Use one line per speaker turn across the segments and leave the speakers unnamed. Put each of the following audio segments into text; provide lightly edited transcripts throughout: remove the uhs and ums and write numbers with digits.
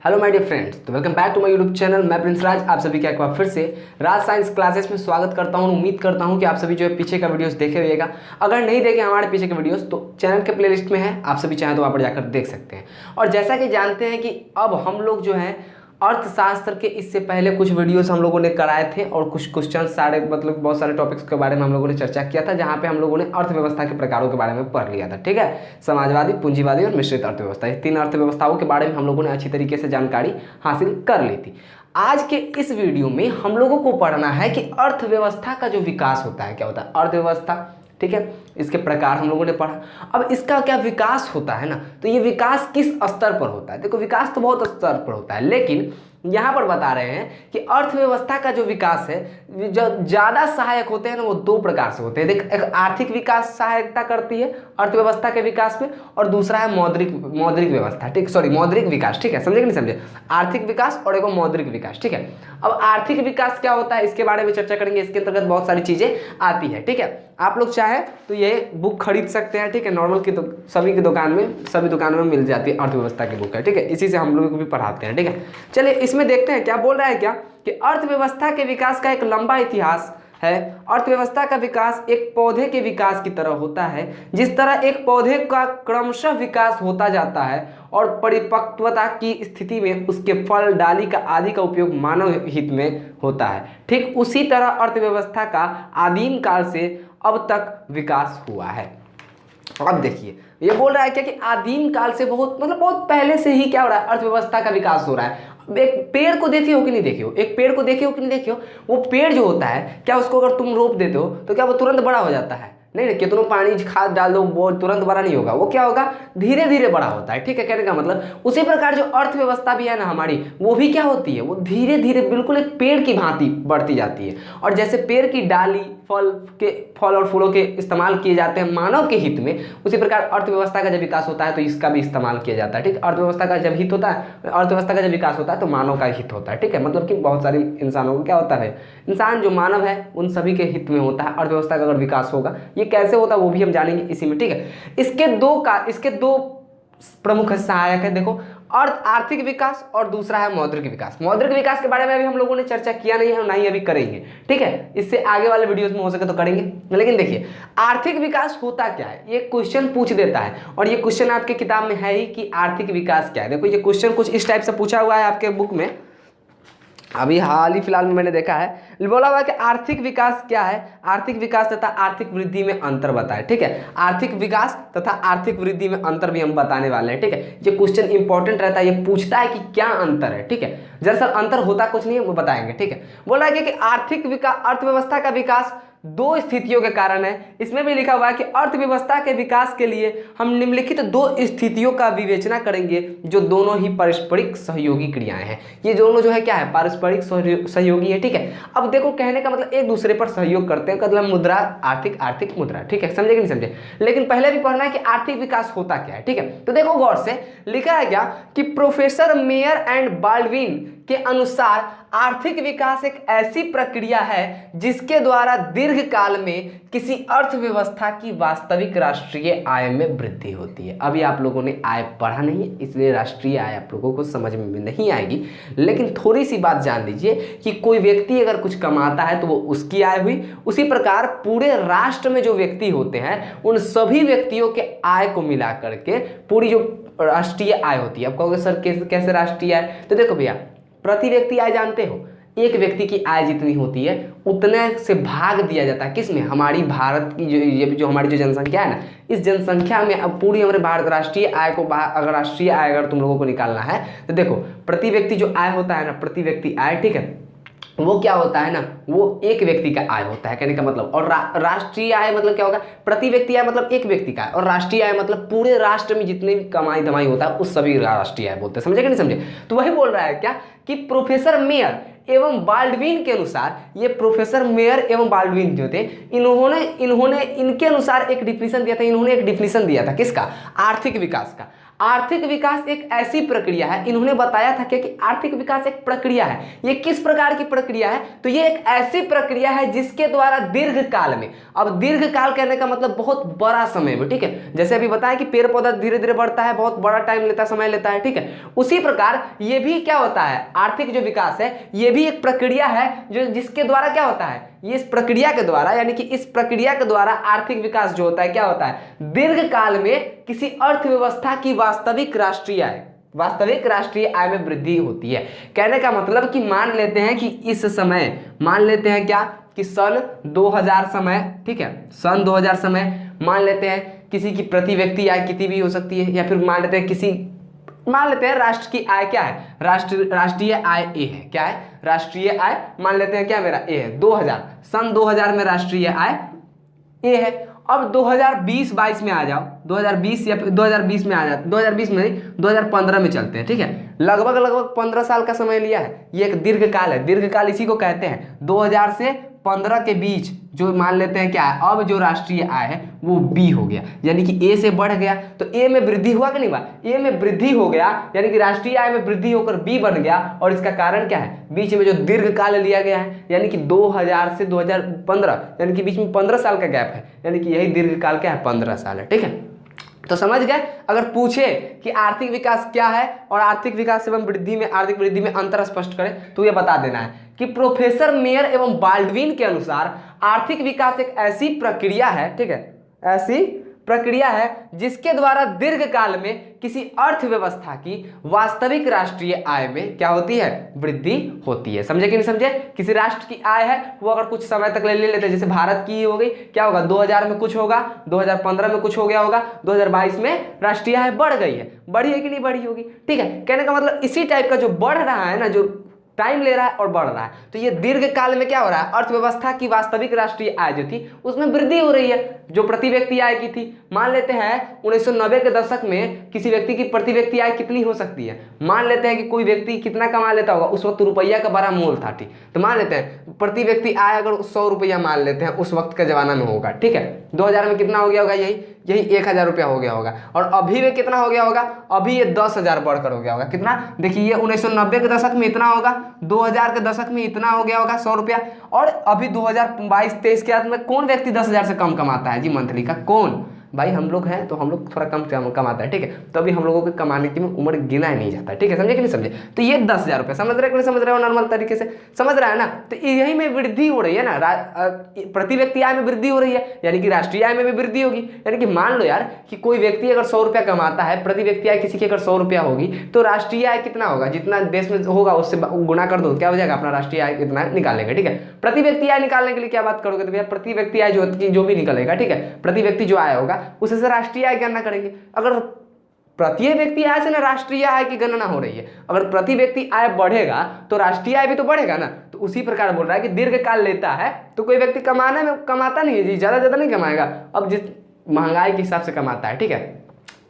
Hello my dear friends, तो welcome back to my YouTube channel. मैं प्रिंस राज आप सभी का एक बार फिर से राज साइंस क्लासेस में स्वागत करता हूं। उम्मीद करता हूं कि आप सभी जो है पीछे का वीडियोस देखे हुएगा। अगर नहीं देखे हमारे पीछे के वीडियोस तो चैनल के प्लेलिस्ट में है, आप सभी चाहें तो वहाँ पर जाकर देख सकते हैं। और जैसा कि जानते हैं कि अब हम लोग जो है अर्थशास्त्र के इससे पहले कुछ वीडियोस हम लोगों ने कराए थे और कुछ क्वेश्चन सारे मतलब बहुत सारे टॉपिक्स के बारे में हम लोगों ने चर्चा किया था, जहाँ पे हम लोगों ने अर्थव्यवस्था के प्रकारों के बारे में पढ़ लिया था। ठीक है, समाजवादी, पूंजीवादी और मिश्रित अर्थव्यवस्था, इस तीन अर्थव्यवस्थाओं के बारे में हम लोगों ने अच्छी तरीके से जानकारी हासिल कर ली थी। आज के इस वीडियो में हम लोगों को पढ़ना है कि अर्थव्यवस्था का जो विकास होता है, क्या होता है अर्थव्यवस्था। ठीक है, इसके प्रकार हम लोगों ने पढ़ा। अब इसका क्या विकास होता है ना, तो ये विकास किस स्तर पर होता है। देखो, विकास तो बहुत स्तर पर होता है, लेकिन यहाँ पर बता रहे हैं कि अर्थव्यवस्था का जो विकास है, जो ज़्यादा सहायक होते हैं ना, वो दो प्रकार से होते हैं। देख, एक आर्थिक विकास सहायता करती है अर्थव्यवस्था के विकास में, और दूसरा है मौद्रिक व्यवस्था। ठीक, सॉरी, मौद्रिक विकास। ठीक है, समझे कि नहीं समझे? आर्थिक विकास और एक मौद्रिक विकास। ठीक है, अब आर्थिक विकास क्या होता है इसके बारे में चर्चा करेंगे। इसके अंतर्गत बहुत सारी चीज़ें आती है। ठीक है, आप लोग चाहे तो ये बुक खरीद सकते हैं। ठीक है, नॉर्मल की तो सभी की दुकान में, सभी दुकानों में मिल जाती है अर्थव्यवस्था की बुक है। ठीक है, इसी से हम लोग को भी पढ़ाते हैं। ठीक है, चलिए इसमें देखते हैं क्या बोल रहा है, क्या कि अर्थव्यवस्था के विकास का एक लंबा इतिहास है। अर्थव्यवस्था का विकास एक पौधे के विकास की तरह होता है। जिस तरह एक पौधे का क्रमशः विकास होता जाता है और परिपक्वता की स्थिति में उसके फल, डाली का आदि का उपयोग मानव हित में होता है, ठीक उसी तरह अर्थव्यवस्था का आदिम काल से अब तक विकास हुआ है। अब देखिए, ये बोल रहा है क्या कि आदिम काल से बहुत बहुत पहले से ही क्या हो रहा है, अर्थव्यवस्था का विकास हो रहा है। एक पेड़ को देखे हो कि नहीं देखे हो, एक पेड़ को देखे हो कि नहीं देखे हो, वो पेड़ जो होता है, क्या उसको अगर तुम रोप देते हो तो क्या वो तुरंत बड़ा हो जाता है? नहीं, कितनों पानी खाद डाल दो वो तुरंत बड़ा नहीं होगा, वो क्या होगा, धीरे धीरे बड़ा होता है। ठीक है, कहने का मतलब उसी प्रकार जो अर्थव्यवस्था भी है ना हमारी, वो भी क्या होती है, वो धीरे धीरे बिल्कुल एक पेड़ की भांति बढ़ती जाती है। और जैसे पेड़ की डाली फल और फूलों के इस्तेमाल किए जाते हैं मानव के हित में, उसी प्रकार अर्थव्यवस्था का जब विकास होता है तो इसका भी इस्तेमाल किया जाता है। ठीक, अर्थव्यवस्था का जब हित होता है, अर्थव्यवस्था का जब विकास होता है तो मानव का हित होता है। ठीक है, मतलब कि बहुत सारे इंसानों को क्या होता है, इंसान जो मानव है उन सभी के हित में होता है। अर्थव्यवस्था का अगर विकास होगा, ये कैसे होता है वो भी हम जानेंगे इसी में। ठीक है, इसके दो प्रमुख सहायक है। देखो, आर्थिक विकास और दूसरा है मौद्रिक विकास। मौद्रिक विकास के बारे में अभी हम लोगों ने चर्चा किया नहीं है और ना ही अभी करेंगे। ठीक है, इससे आगे वाले वीडियोस में हो सके तो करेंगे। लेकिन देखिए, आर्थिक विकास होता क्या है, ये क्वेश्चन पूछ देता है, और ये क्वेश्चन आपके किताब में है ही कि आर्थिक विकास क्या है। देखो, ये क्वेश्चन कुछ इस टाइप से पूछा हुआ है आपके बुक में, अभी हाल ही फिलहाल में मैंने देखा है। बोला हुआ है कि आर्थिक विकास क्या है, आर्थिक विकास तथा आर्थिक वृद्धि में अंतर बताएं। ठीक है, आर्थिक विकास तथा आर्थिक वृद्धि में अंतर भी हम बताने वाले हैं। ठीक है, ये क्वेश्चन इंपॉर्टेंट रहता है, ये पूछता है कि क्या अंतर है। ठीक है, दरअसल अंतर होता कुछ नहीं है, वो बताएंगे। ठीक है, बोला है कि आर्थिक विकास, अर्थव्यवस्था का विकास दो स्थितियों के कारण है। इसमें भी लिखा हुआ है कि अर्थव्यवस्था के विकास के लिए हम निम्नलिखित दो स्थितियों का विवेचना करेंगे, जो दोनों ही पारस्परिक सहयोगी क्रियाएं हैं। ये दोनों जो है क्या है, पारस्परिक सहयोगी है। ठीक है, अब देखो, कहने का मतलब एक दूसरे पर सहयोग करते हैं, मतलब मुद्रा, आर्थिक मुद्रा। ठीक है, समझे कि नहीं समझे? लेकिन पहले भी पढ़ना है कि आर्थिक विकास होता क्या है। ठीक है, तो देखो गौर से, लिखा है क्या कि प्रोफेसर मेयर एंड बाल्डविन के अनुसार आर्थिक विकास एक ऐसी प्रक्रिया है जिसके द्वारा दीर्घ काल में किसी अर्थव्यवस्था की वास्तविक राष्ट्रीय आय में वृद्धि होती है। अभी आप लोगों ने आय पढ़ा नहीं है, इसलिए राष्ट्रीय आय आप लोगों को समझ में नहीं आएगी, लेकिन थोड़ी सी बात जान लीजिए कि कोई व्यक्ति अगर कुछ कमाता है तो वो उसकी आय हुई। उसी प्रकार पूरे राष्ट्र में जो व्यक्ति होते हैं, उन सभी व्यक्तियों के आय को मिला करके पूरी जो राष्ट्रीय आय होती है। आप कहोगे सर कैसे राष्ट्रीय आय? तो देखो भैया, प्रति व्यक्ति आय जानते हो, एक व्यक्ति की आय जितनी होती है उतने से भाग दिया जाता है किसमें, हमारी भारत की जो हमारी जो जनसंख्या है ना, इस जनसंख्या में अब पूरी हमारे भारत राष्ट्रीय आय को, अगर राष्ट्रीय आय अगर तुम लोगों को निकालना है तो देखो, प्रति व्यक्ति जो आय होता है ना, प्रति व्यक्ति आय, ठीक है, वो क्या होता है ना, वो एक व्यक्ति का आय होता है, कहने का मतलब। और राष्ट्रीय आय मतलब क्या होगा, प्रति व्यक्ति आय मतलब एक व्यक्ति का, और राष्ट्रीय आय मतलब पूरे राष्ट्र में जितने भी कमाई धमाई होता है उस सभी राष्ट्रीय आय बोलते हैं। समझे कि नहीं समझे? तो वही बोल रहा है क्या कि प्रोफेसर मेयर एवं बाल्डविन के अनुसार, ये प्रोफेसर मेयर एवं बाल्डविन जो थे, इन्होंने इनके अनुसार एक डिफिनीशन दिया था। इन्होंने एक डिफिनीशन दिया था किसका, आर्थिक विकास का। आर्थिक विकास एक ऐसी प्रक्रिया है, इन्होंने बताया था क्या कि आर्थिक विकास एक प्रक्रिया है। ये किस प्रकार की प्रक्रिया है? तो ये एक ऐसी प्रक्रिया है जिसके द्वारा दीर्घ काल में, अब दीर्घ काल कहने का मतलब बहुत बड़ा समय में, ठीक है, जैसे अभी बताया कि पेड़ पौधा धीरे धीरे बढ़ता है, बहुत बड़ा टाइम लेता है, समय लेता है, ठीक है, उसी प्रकार ये भी क्या होता है, आर्थिक जो विकास है ये भी एक प्रक्रिया है जो जिसके द्वारा क्या होता है, ये इस प्रक्रिया के द्वारा, यानी कि इस प्रक्रिया के द्वारा आर्थिक विकास जो होता है क्या होता है, दीर्घ काल में किसी अर्थव्यवस्था की वास्तविक राष्ट्रीय आय में वृद्धि होती है। कहने का मतलब कि मान लेते हैं कि इस समय, मान लेते हैं क्या कि सन 2000 समय, ठीक है, सन 2000 समय मान लेते हैं किसी की प्रति व्यक्ति आय कितनी भी हो सकती है, या फिर मान लेते हैं राष्ट्र की आय क्या है, राष्ट्रीय आय ए है, क्या है, राष्ट्रीय आय मान लेते हैं क्या मेरा ए है, 2000, सन 2000 में राष्ट्रीय आय ए है। अब 2020-22 में आ जाओ, 2020 या 2020 में आ जाओ, 2020 में नहीं 2015 में चलते हैं, ठीक है, लगभग 15 साल का समय लिया है। ये एक दीर्घकाल है, दीर्घकाल इसी को कहते हैं। 2000 से 15 के बीच जो मान लेते हैं क्या है, अब जो राष्ट्रीय आय है वो बी हो गया, यानी कि ए से बढ़ गया, तो ए में वृद्धि हुआ कि नहीं हुआ, ए में वृद्धि हो गया, यानी कि राष्ट्रीय आय में वृद्धि होकर बी बन गया। और इसका कारण क्या है, बीच में जो दीर्घकाल लिया गया है, यानी कि 2000 से 2015, यानी कि बीच में 15 साल का गैप है, यानी कि यही दीर्घकाल क्या है, 15 साल है, ठीक है। तो समझ गए। अगर पूछे कि आर्थिक विकास क्या है और आर्थिक विकास एवं वृद्धि में, आर्थिक वृद्धि में अंतर स्पष्ट करें, तो ये बता देना है कि प्रोफेसर मेयर एवं बाल्डविन के अनुसार आर्थिक विकास एक ऐसी प्रक्रिया है, ठीक है, ऐसी प्रक्रिया है जिसके द्वारा दीर्घकाल में किसी अर्थव्यवस्था की वास्तविक राष्ट्रीय आय में क्या होती है, वृद्धि होती है। समझे कि नहीं समझे। किसी राष्ट्र की आय है वो अगर कुछ समय तक ले लेते हैं, जैसे भारत की हो गई, क्या होगा, 2000 में कुछ होगा, 2015 में कुछ हो गया होगा, 2022 में राष्ट्रीय आय बढ़ गई है, बढ़ी है कि नहीं बढ़ी होगी, ठीक है। कहने का मतलब इसी टाइप का जो बढ़ रहा है ना, जो टाइम ले रहा है और बढ़ रहा है, तो ये दीर्घकाल में क्या हो रहा है, अर्थव्यवस्था की वास्तविक राष्ट्रीय आय जो थी उसमें वृद्धि हो रही है, जो प्रति व्यक्ति आय की थी। मान लेते हैं 1990 के दशक में किसी व्यक्ति की प्रति व्यक्ति आय कितनी हो सकती है, मान लेते हैं कि कोई व्यक्ति कितना कमा लेता होगा, उस वक्त रुपया का बड़ा मोल था, ठीक, तो मान लेते हैं प्रति व्यक्ति आय अगर 100 रुपया मान लेते हैं उस वक्त के जमाना में होगा, ठीक है, 2000 में कितना हो गया होगा, यही 1000 रुपया हो गया होगा, और अभी में कितना हो गया होगा, अभी ये 10,000 बढ़कर हो गया होगा, कितना, देखिए ये 1990 के दशक में इतना होगा, 2000 के दशक में इतना हो गया होगा 100 रुपया, और अभी 2022-23 के अंत में कौन व्यक्ति 10,000 से कम कमाता है जी मंथली का, कौन भाई, हम लोग हैं तो हम लोग थोड़ा कम कमाता है, ठीक है, तो अभी हम लोगों के कमाने की उम्र गिना ही नहीं जाता, ठीक है, समझे कि नहीं समझे। तो ये 10,000 रुपये, समझ रहे कि नहीं समझ रहे हो, नॉर्मल तरीके से समझ रहा है ना। तो यही में वृद्धि हो रही है ना, प्रति व्यक्ति आय में वृद्धि हो रही है, यानी कि राष्ट्रीय आय में भी वृद्धि होगी। यानी कि मान लो यार कि कोई व्यक्ति अगर 100 रुपया कमाता है, प्रति व्यक्ति आय किसी की अगर 100 रुपया होगी, तो राष्ट्रीय आय कितना होगा, जितना देश में होगा उससे गुना कर दो, क्या हो जाएगा, अपना राष्ट्रीय आय कितना निकालेंगे, ठीक है। प्रति व्यक्ति आय निकालने के लिए क्या बात करोगे, तो भैया प्रति व्यक्ति आय जो भी निकलेगा, ठीक है, प्रति व्यक्ति जो आय होगा उसे से राष्ट्रीय आय गणना करेंगे। अगर प्रति व्यक्ति आय से ना राष्ट्रीय आय की गणना हो रही है, अगर प्रति व्यक्ति आय बढ़ेगा तो राष्ट्रीय आय भी तो बढ़ेगा ना। तो उसी प्रकार बोल रहा है कि दीर्घकाल लेता है तो कोई व्यक्ति कमाता नहीं है जी, ज्यादा नहीं कमाएगा, अब जिस महंगाई के हिसाब से कमाता है, ठीक है,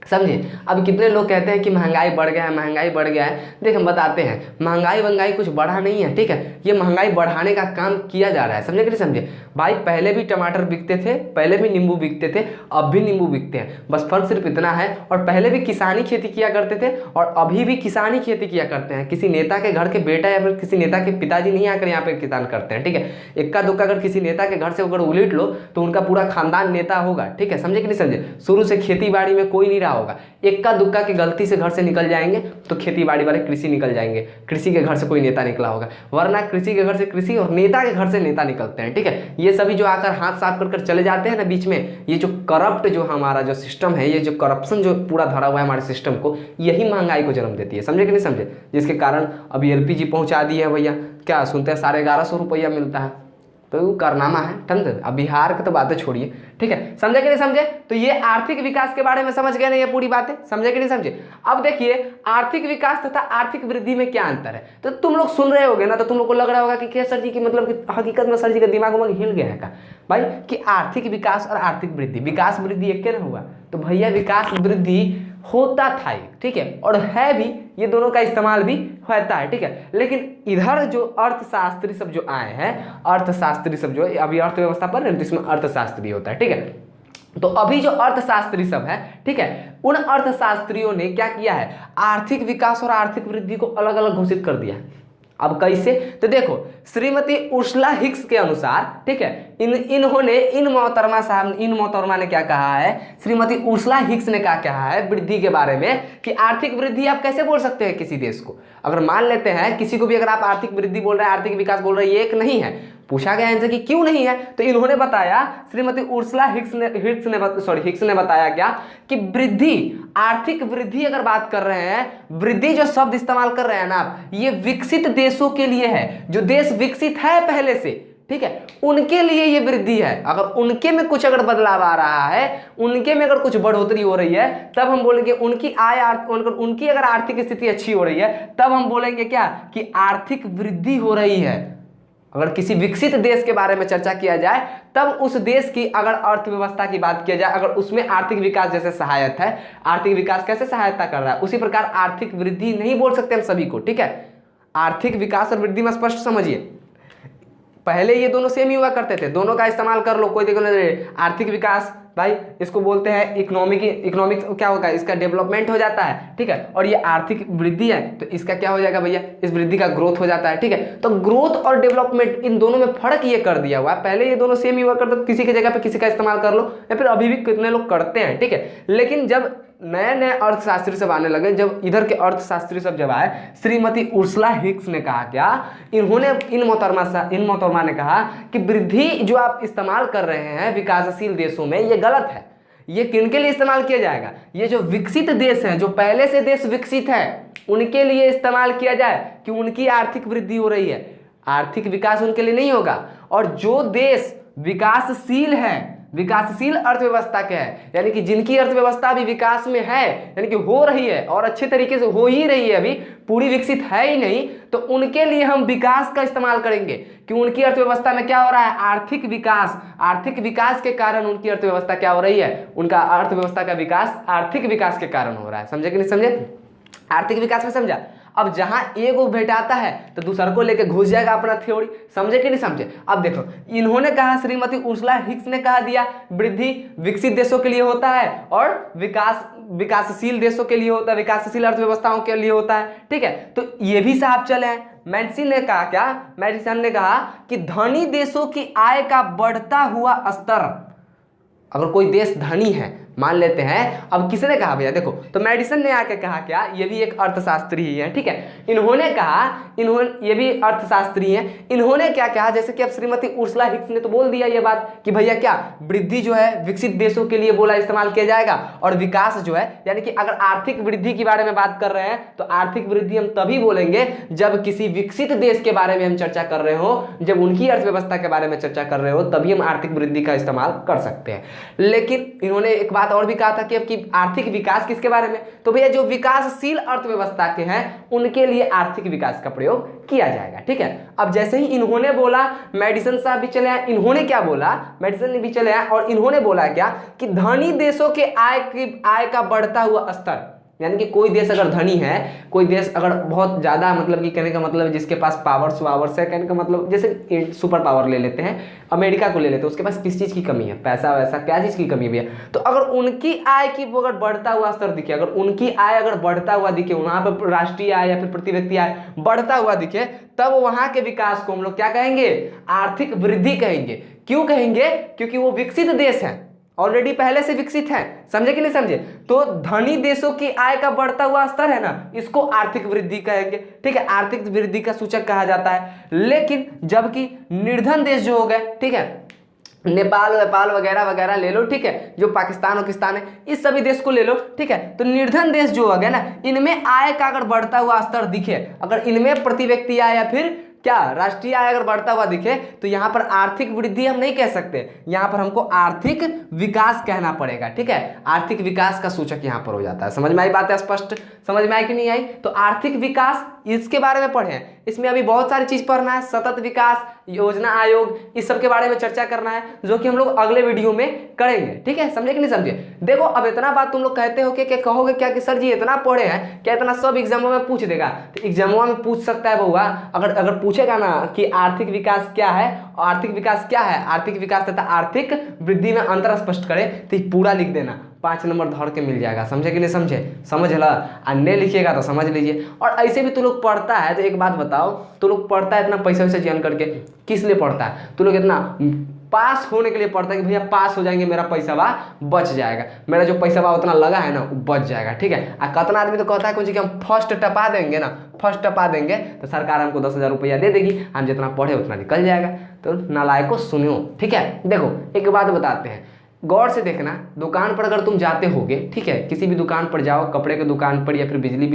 समझे। अब कितने लोग कहते हैं कि महंगाई बढ़ गया है, महंगाई बढ़ गया है। देख हम बताते हैं, महंगाई कुछ बढ़ा नहीं है, ठीक है, ये महंगाई बढ़ाने का काम किया जा रहा है, समझे कि नहीं समझे भाई। पहले भी टमाटर बिकते थे, पहले भी नींबू बिकते थे, अब भी नींबू बिकते हैं, बस फर्क सिर्फ इतना है। और पहले भी किसानी खेती किया करते थे और अभी भी किसानी खेती किया करते हैं। किसी नेता के घर के बेटा या फिर किसी नेता के पिताजी नहीं आकर यहाँ पे किसान करते हैं, ठीक है। इक्का दुक्का अगर किसी नेता के घर से अगर उलीट लो तो उनका पूरा खानदान नेता होगा, ठीक है, समझे कि नहीं समझे। शुरू से खेती बाड़ी में कोई नहीं रहा होगा, इक्का दुक्का की गलती से घर से निकल जाएंगे तो खेती बाड़ी वाले कृषि निकल जाएंगे, कृषि के घर से कोई नेता निकला होगा, वरना कृषि के घर से कृषि और नेता के घर से नेता निकलते हैं, ठीक है। ये सभी जो आकर हाथ साफ कर चले जाते हैं ना बीच में, ये जो करप्ट जो हमारा जो सिस्टम है, ये जो करप्शन जो पूरा धरा हुआ है हमारे सिस्टम को, यही महंगाई को जन्म देती है, समझे कि नहीं समझे। जिसके कारण अभी LPG पहुंचा दी है भैया, क्या सुनते हैं 1150 रुपया मिलता है, तो वो कारनामा है, समझे। अब बिहार की तो बातें छोड़िए, ठीक है, समझे कि नहीं समझे। तो ये आर्थिक विकास के बारे में समझ गए ना, ये पूरी बातें समझे कि नहीं समझे। अब देखिए आर्थिक विकास तथा आर्थिक वृद्धि में क्या अंतर है, तो तुम लोग सुन रहे होगे ना, तो तुम लोग को लग रहा होगा कि क्या सर जी की मतलब कि हकीकत में सर जी का दिमाग हिल गया है का भाई, कि आर्थिक विकास और आर्थिक वृद्धि, विकास वृद्धि एक ना हुआ, तो भैया विकास वृद्धि होता था, ठीक है, और है भी, ये दोनों का इस्तेमाल भी होता है, ठीक है। लेकिन इधर जो अर्थशास्त्री सब जो आए हैं, अर्थशास्त्री सब जो अभी अर्थव्यवस्था पर, तो इसमें अर्थशास्त्री होता है, ठीक है। तो अभी जो अर्थशास्त्री सब है, ठीक है, उन अर्थशास्त्रियों ने क्या किया है, आर्थिक विकास और आर्थिक वृद्धि को अलग अलग घोषित कर दिया है। अब कैसे, तो देखो श्रीमती उर्सुला हिक्स के अनुसार, ठीक है, इन मोहतरमा ने क्या कहा है, श्रीमती उर्सुला हिक्स ने क्या कहा है वृद्धि के बारे में कि आर्थिक वृद्धि आप कैसे बोल सकते हैं किसी देश को। अगर मान लेते हैं किसी को भी अगर आप आर्थिक वृद्धि बोल रहे हैं, आर्थिक विकास बोल रहे हैं, ये एक नहीं है। पूछा गया इनसे कि क्यों नहीं है, तो इन्होंने बताया, श्रीमती उर्सुला हिक्स ने बताया क्या कि वृद्धि, आर्थिक वृद्धि अगर बात कर रहे हैं, वृद्धि जो शब्द इस्तेमाल कर रहे हैं ना आप, ये विकसित देशों के लिए है, जो देश विकसित है पहले से, ठीक है, उनके लिए ये वृद्धि है। अगर उनके में कुछ अगर बदलाव आ रहा है, उनके में अगर कुछ बढ़ोतरी हो रही है, तब हम बोलेंगे उनकी उनकी अगर आर्थिक स्थिति अच्छी हो रही है, तब हम बोलेंगे क्या कि आर्थिक वृद्धि हो रही है। अगर किसी विकसित देश के बारे में चर्चा किया जाए, तब उस देश की अगर अर्थव्यवस्था की बात किया जाए, अगर उसमें आर्थिक विकास जैसे सहायक है, आर्थिक विकास कैसे सहायता कर रहा है, उसी प्रकार आर्थिक वृद्धि नहीं बोल सकते हम सभी को, ठीक है। आर्थिक विकास और वृद्धि में स्पष्ट समझिए, पहले ये दोनों सेम ही हुआ करते थे, दोनों का इस्तेमाल कर लो, कोई दिक्कत नहीं। आर्थिक विकास भाई इसको बोलते हैं इकोनॉमिक क्या होगा, इसका डेवलपमेंट हो जाता है, ठीक है, और ये आर्थिक वृद्धि है तो इसका क्या हो जाएगा भैया, इस वृद्धि का ग्रोथ हो जाता है, ठीक है। तो ग्रोथ और डेवलपमेंट इन दोनों में फर्क ये कर दिया हुआ है, पहले ये दोनों सेम ही हुआ करते, किसी की जगह पे किसी का इस्तेमाल कर लो, या फिर अभी भी कितने लोग करते हैं, ठीक है। लेकिन जब नए अर्थशास्त्री सब आने लगे, जब इधर के अर्थशास्त्री सब जब आए, श्रीमती उर्सुला हिक्स ने कहा क्या, इन्होंने इन मोहतरमा ने कहा कि वृद्धि जो आप इस्तेमाल कर रहे हैं विकासशील देशों में, ये गलत है। ये किनके लिए इस्तेमाल किया जाएगा, ये जो विकसित देश हैं, जो पहले से देश विकसित है, उनके लिए इस्तेमाल किया जाए कि उनकी आर्थिक वृद्धि हो रही है, आर्थिक विकास उनके लिए नहीं होगा। और जो देश विकासशील है, विकासशील अर्थव्यवस्था के है, यानी कि जिनकी अर्थव्यवस्था अभी विकास में है, यानी कि हो रही है और अच्छे तरीके से हो ही रही है, अभी पूरी विकसित है ही नहीं, तो उनके लिए हम विकास का इस्तेमाल करेंगे कि उनकी अर्थव्यवस्था में क्या हो रहा है, आर्थिक विकास। आर्थिक विकास के कारण उनकी अर्थव्यवस्था क्या हो रही है, उनका अर्थव्यवस्था का विकास आर्थिक विकास के कारण हो रहा है। समझे कि नहीं समझे, आर्थिक विकास में समझा। अब जहां एगो भेटाता है तो दूसर को लेके घुस जाएगा अपना थ्योरी, समझे कि नहीं समझे। अब देखो इन्होंने कहा, श्रीमती उर्सुला हिक्स ने कहा दिया वृद्धि विकसित देशों के लिए होता है और विकासशील देशों के लिए होता है, विकासशील अर्थव्यवस्थाओं के लिए होता है, ठीक है। तो ये भी साहब चले हैं। मैडिसन ने कहा क्या, मैडिसन ने कहा कि धनी देशों की आय का बढ़ता हुआ स्तर, अगर कोई देश धनी है मान लेते हैं, अब किसने कहा भैया, देखो तो मैडिसन ने आके कहा क्या, ये भी एक अर्थशास्त्री ही है, ठीक है। इन्होंने कहा, ये भी अर्थशास्त्री हैं, इन्होंने क्या कहा, जैसे कि अब श्रीमती उर्सुला हिक्स ने तो बोल दिया ये बात कि भैया क्या वृद्धि जो है विकसित देशों के लिए बोला इस्तेमाल किया जाएगा, और विकास जो है यानी कि अगर आर्थिक वृद्धि के बारे में बात कर रहे हैं तो आर्थिक वृद्धि हम तभी बोलेंगे जब किसी विकसित देश के बारे में हम चर्चा कर रहे हो, जब उनकी अर्थव्यवस्था के बारे में चर्चा कर रहे हो, तभी हम आर्थिक वृद्धि का इस्तेमाल कर सकते हैं। लेकिन इन्होंने एक बात और भी कहा था कि अब की आर्थिक विकास किसके बारे में, तो भैया जो विकासशील अर्थव्यवस्था के हैं उनके लिए आर्थिक विकास का प्रयोग किया जाएगा, ठीक है। अब जैसे ही इन्होंने बोला, मैडिसन साहब भी चले आए, इन्होंने क्या बोला, मैडिसन ने भी चले आए और इन्होंने बोला क्या कि धनी देशों के आय का बढ़ता हुआ स्तर, यानी कि कोई देश अगर धनी है, कोई देश अगर बहुत ज़्यादा, मतलब कि कहने का मतलब जिसके पास पावर्स है, कहने का मतलब जैसे सुपर पावर ले लेते हैं, अमेरिका को ले लेते हैं, उसके पास किस चीज़ की कमी है, पैसा वैसा क्या चीज़ की कमी है भैया। तो अगर उनकी आय की वो अगर बढ़ता हुआ स्तर दिखे, अगर उनकी आय अगर बढ़ता हुआ दिखे, वहाँ पर राष्ट्रीय आय या फिर प्रति व्यक्ति आय बढ़ता हुआ दिखे, तब वहाँ के विकास को हम लोग क्या कहेंगे, आर्थिक वृद्धि कहेंगे। क्यों कहेंगे, क्योंकि वो विकसित देश है, ऑलरेडी पहले से विकसित है, समझे कि नहीं समझे। तो धनी देशों की आय का बढ़ता हुआ स्तर है ना, इसको आर्थिक वृद्धि कहेंगे, ठीक है, आर्थिक वृद्धि का सूचक कहा जाता है। लेकिन जबकि निर्धन देश जो हो गए, ठीक है, नेपाल वगैरह वगैरह ले लो, ठीक है, जो पाकिस्तान है, इस सभी देश को ले लो, ठीक है। तो निर्धन देश जो हो गए ना, इनमें आय का अगर बढ़ता हुआ स्तर दिखे, अगर इनमें प्रति व्यक्ति आय या फिर क्या राष्ट्रीय आय अगर बढ़ता हुआ दिखे, तो यहाँ पर आर्थिक वृद्धि हम नहीं कह सकते, यहाँ पर हमको आर्थिक विकास कहना पड़ेगा, ठीक है। आर्थिक विकास का सूचक यहाँ पर हो जाता है। समझ में आई बात है, स्पष्ट समझ में आई कि नहीं आई? तो आर्थिक विकास इसके बारे में पढ़े हैं, इसमें अभी बहुत सारी चीज पढ़ना है, सतत विकास योजना आयोग, इस सब के बारे में चर्चा करना है, जो कि हम लोग अगले वीडियो में करेंगे। ठीक है, समझे कि नहीं समझे? देखो अब इतना बात तुम लोग कहते हो कि कहोगे क्या कि सर जी इतना पढ़े हैं क्या, इतना सब एग्जामों में पूछ देगा? तो एग्जामों में पूछ सकता है बउआ, अगर पूछेगा ना कि आर्थिक विकास क्या है, आर्थिक विकास क्या है, आर्थिक विकास तथा आर्थिक वृद्धि में अंतर स्पष्ट करे, तो पूरा लिख देना, 5 नंबर धर के मिल जाएगा। समझे कि नहीं समझे? समझ ला, अन्य लिखिएगा तो समझ लीजिए। और ऐसे भी तू लोग पढ़ता है तो एक बात बताओ, तू लोग पढ़ता है इतना पैसा वैसा जान करके, किस लिए पढ़ता है? तू लोग इतना पास होने के लिए पढ़ता है कि भैया पास हो जाएंगे, मेरा पैसा बा बच जाएगा, मेरा जो पैसा बा उतना लगा है ना वो बच जाएगा। ठीक है, कितना आदमी तो कहता है कुछ कि हम फर्स्ट टपा देंगे ना, फर्स्ट टपा देंगे तो सरकार हमको 10,000 रुपया दे देगी, हम जितना पढ़े उतना निकल जाएगा। तो नालायकों सुनियो, ठीक है। देखो एक बात बताते हैं, गौर से देखना, दुकान पर अगर तुम जाते होगे, ठीक है, किसी भी दुकान पर जाओ, कपड़े के दुकान पर या फिर बिजली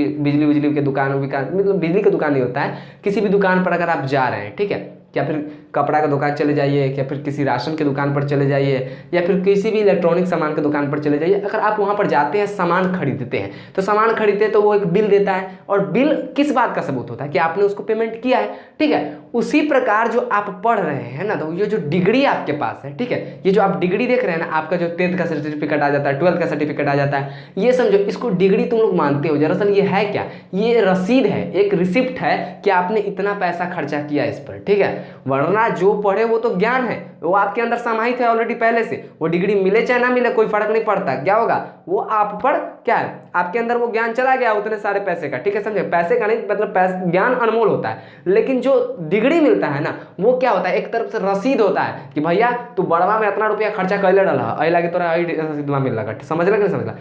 के दुकान, मतलब बिजली की दुकान नहीं होता है, किसी भी दुकान पर अगर आप जा रहे हैं, ठीक है, या फिर कपड़ा का दुकान चले जाइए, या फिर किसी राशन की दुकान पर चले जाइए, या फिर किसी भी इलेक्ट्रॉनिक सामान की दुकान पर चले जाइए, अगर आप वहाँ पर जाते हैं सामान खरीदते हैं, तो सामान खरीदते हैं तो वो एक बिल देता है, और बिल किस बात का सबूत होता है कि आपने उसको पेमेंट किया है। ठीक है, उसी प्रकार जो आप पढ़ रहे हैं ना, तो ये जो डिग्री आपके पास है, ठीक है, ये जो आप डिग्री देख रहे हैं ना, आपका जो 10th का सर्टिफिकेट आ जाता है, 12th का सर्टिफिकेट आ जाता है, ये समझो इसको डिग्री तुम लोग मानते हो। दरअसल ये है क्या? ये रसीद है, एक रिसिप्ट है कि आपने इतना पैसा खर्चा किया इस पर। ठीक है, वरना जो पढ़े वो तो ज्ञान है, वो आपके अंदर समाहित है ऑलरेडी पहले से, वो डिग्री मिले चाहे ना मिले कोई फर्क नहीं पड़ता। क्या होगा, वो आप पर क्या है, आपके अंदर वो ज्ञान चला गया उतने सारे पैसे का। ठीक है, समझे? पैसे का नहीं, मतलब ज्ञान अनमोल होता है, लेकिन जो डिग्री मिलता है ना, वो क्या होता है, एक तरफ से रसीद होता है कि भैया तू बड़वा में इतना रुपया खर्चा कैले डाला, अ लगे तोरा रसीदवा मिल लगा। समझ लगे नहीं समझला?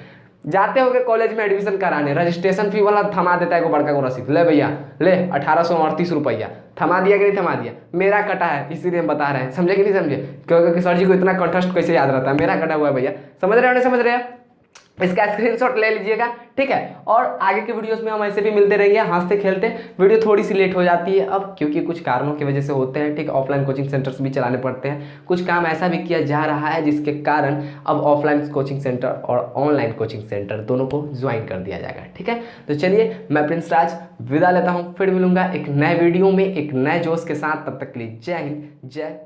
जाते होगे कॉलेज में एडमिशन कराने, रजिस्ट्रेशन फी वाला थमा देता है को बड़का को रसीद, ले भैया ले 1838 रुपया, थमा दिया कि नहीं थमा दिया? मेरा कटा है इसीलिए हम बता रहे हैं, समझे कि नहीं समझे? क्योंकि सर जी को इतना कंठस्थ कैसे याद रहता है, मेरा कटा हुआ है भैया। समझ रहे हो नहीं समझ रहे हैं? इसका स्क्रीनशॉट ले लीजिएगा। ठीक है, और आगे के वीडियोस में हम ऐसे भी मिलते रहेंगे हंसते खेलते। वीडियो थोड़ी सी लेट हो जाती है अब, क्योंकि कुछ कारणों की वजह से होते हैं। ठीक, ऑफलाइन कोचिंग सेंटर्स भी चलाने पड़ते हैं, कुछ काम ऐसा भी किया जा रहा है जिसके कारण अब ऑफलाइन कोचिंग सेंटर और ऑनलाइन कोचिंग सेंटर दोनों को ज्वाइन कर दिया जाएगा। ठीक है, तो चलिए मैं प्रिंस राज विदा लेता हूँ, फिर मिलूंगा एक नए वीडियो में एक नए जोश के साथ। तब तक के लिए जय हिंद, जय